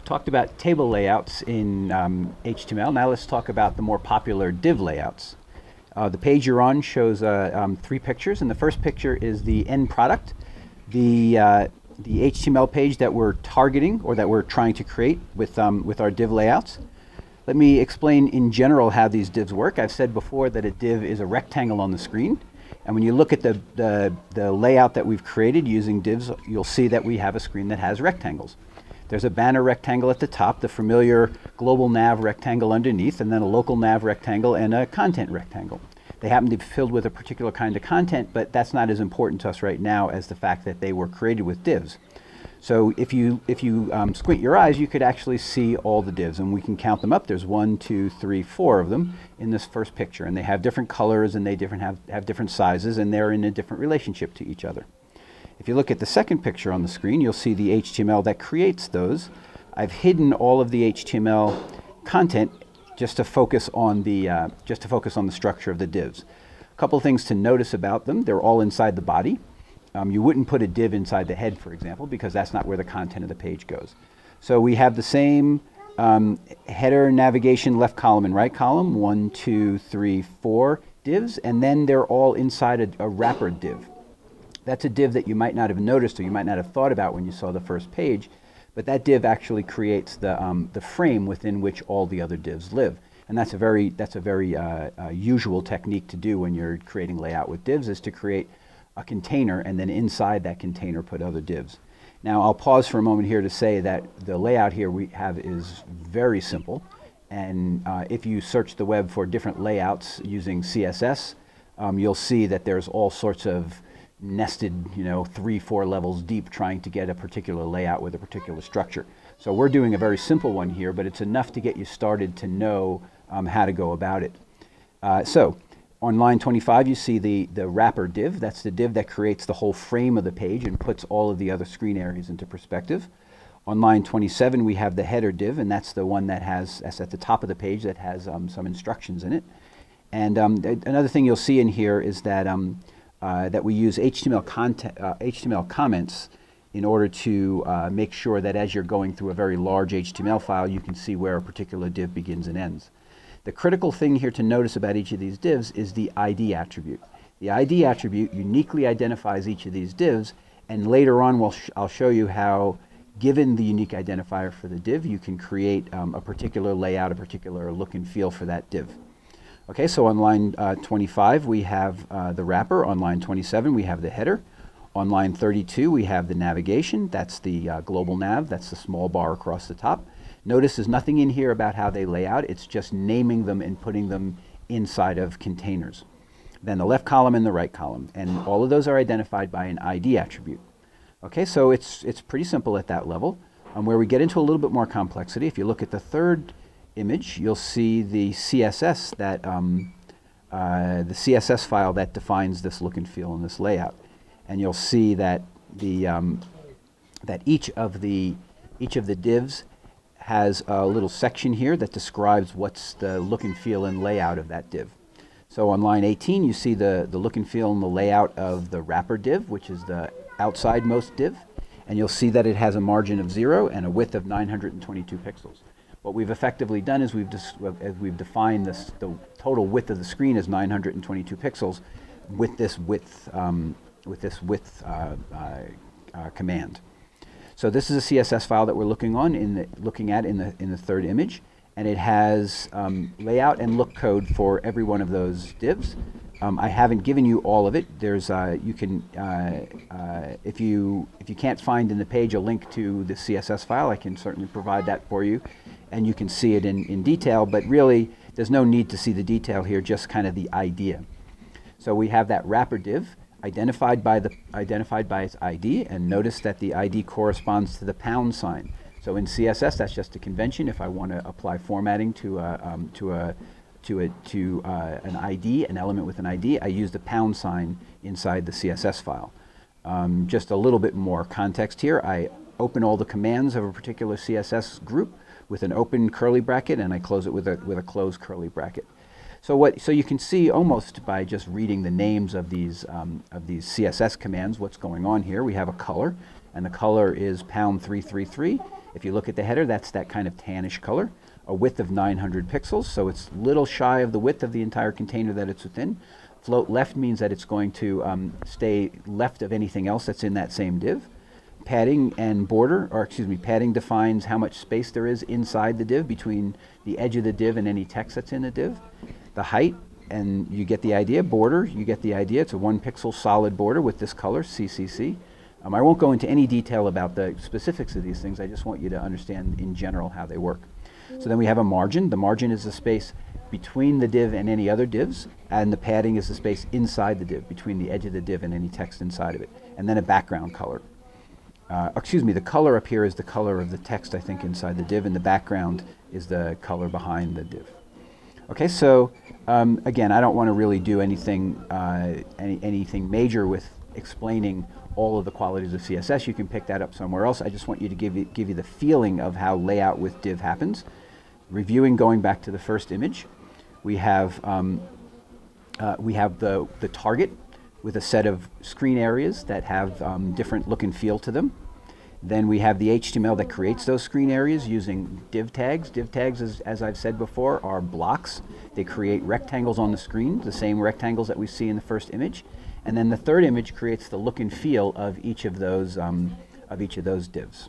talked about table layouts in HTML. Now let's talk about the more popular div layouts. The page you're on shows 3 pictures, and the first picture is the end product, the HTML page that we're targeting or that we're trying to create with our div layouts. Let me explain in general how these divs work. I've said before that a div is a rectangle on the screen, and when you look at the layout that we've created using divs, you'll see that we have a screen that has rectangles. There's a banner rectangle at the top, the familiar global nav rectangle underneath, and then a local nav rectangle and a content rectangle. They happen to be filled with a particular kind of content, but that's not as important to us right now as the fact that they were created with divs. So if you squint your eyes, you could actually see all the divs, and we can count them up. There's 1, 2, 3, 4 of them in this first picture, and they have different colors, and they have different sizes, and they're in a different relationship to each other. If you look at the second picture on the screen, you'll see the HTML that creates those. I've hidden all of the HTML content just to focus on the structure of the divs. A couple things to notice about them: they're all inside the body. You wouldn't put a div inside the head, for example, because that's not where the content of the page goes. So we have the same header, navigation, left column and right column, 1, 2, 3, 4 divs, and then they're all inside a wrapper div. That's a div that you might not have noticed or you might not have thought about when you saw the first page, but that div actually creates the frame within which all the other divs live. And that's a very usual technique to do when you're creating layout with divs, is to create a container and then inside that container put other divs. Now I'll pause for a moment here to say that the layout here we have is very simple, and if you search the web for different layouts using CSS, you'll see that there's all sorts of nested, 3, 4 levels deep trying to get a particular layout with a particular structure. So we're doing a very simple one here, but it's enough to get you started to know how to go about it. So on line 25 you see the wrapper div. That's the div that creates the whole frame of the page and puts all of the other screen areas into perspective. On line 27 we have the header div, and that's the one that's at the top of the page that has some instructions in it. And another thing you'll see in here is that that we use HTML comments in order to make sure that as you're going through a very large HTML file, you can see where a particular div begins and ends. The critical thing here to notice about each of these divs is the ID attribute. The ID attribute uniquely identifies each of these divs, and later on I'll show you how, given the unique identifier for the div, you can create a particular layout, a particular look and feel for that div. Okay, so on line 25 we have the wrapper. On line 27 we have the header. On line 32 we have the navigation. That's the global nav. That's the small bar across the top. Notice there's nothing in here about how they lay out. It's just naming them and putting them inside of containers. Then the left column and the right column, and all of those are identified by an ID attribute. Okay, so it's pretty simple at that level. Where we get into a little bit more complexity, if you look at the third image, you'll see the CSS that the CSS file that defines this look and feel and this layout, and you'll see that that each of the divs has a little section here that describes what's the look and feel and layout of that div. So on line 18 you see the look and feel and the layout of the wrapper div, which is the outsidemost div, and you'll see that it has a margin of 0 and a width of 922 pixels. What we've effectively done is we've defined the total width of the screen as 922 pixels with this width command. So this is a CSS file that we're looking at in the third image, and it has layout and look code for every one of those divs. I haven't given you all of it. There's you can if you can't find in the page a link to the CSS file, I can certainly provide that for you, and you can see it in detail. But really, there's no need to see the detail here. Just kind of the idea. So we have that wrapper div identified by its ID, and notice that the ID corresponds to the pound sign. So in CSS, that's just a convention. If I want to apply formatting to an ID, an element with an ID, I use the pound sign inside the CSS file. Just a little bit more context here. I open all the commands of a particular CSS group with an open curly bracket, and I close it with a closed curly bracket. So you can see almost by just reading the names of these CSS commands what's going on here. We have a color, and the color is pound 333. If you look at the header, that's that kind of tannish color. A width of 900 pixels, so it's little shy of the width of the entire container that it's within. Float left means that it's going to stay left of anything else that's in that same div. Padding and border, or excuse me, padding defines how much space there is inside the div between the edge of the div and any text that's in the div. The height, and you get the idea. Border, you get the idea. It's a 1 pixel solid border with this color, CCC. I won't go into any detail about the specifics of these things. I just want you to understand in general how they work. So then we have a margin. The margin is the space between the div and any other divs, and the padding is the space inside the div, between the edge of the div and any text inside of it. And then a background color. Excuse me, the color up here is the color of the text, I think, inside the div, and the background is the color behind the div. Okay, so again, I don't want to really do anything, anything major with explaining all of the qualities of CSS. You can pick that up somewhere else. I just want you to give you the feeling of how layout with div happens. Reviewing, going back to the first image, we have the target with a set of screen areas that have different look and feel to them. Then we have the HTML that creates those screen areas using div tags. Div tags, as I've said before, are blocks. They create rectangles on the screen, the same rectangles that we see in the first image. And then the third image creates the look and feel of each of those divs.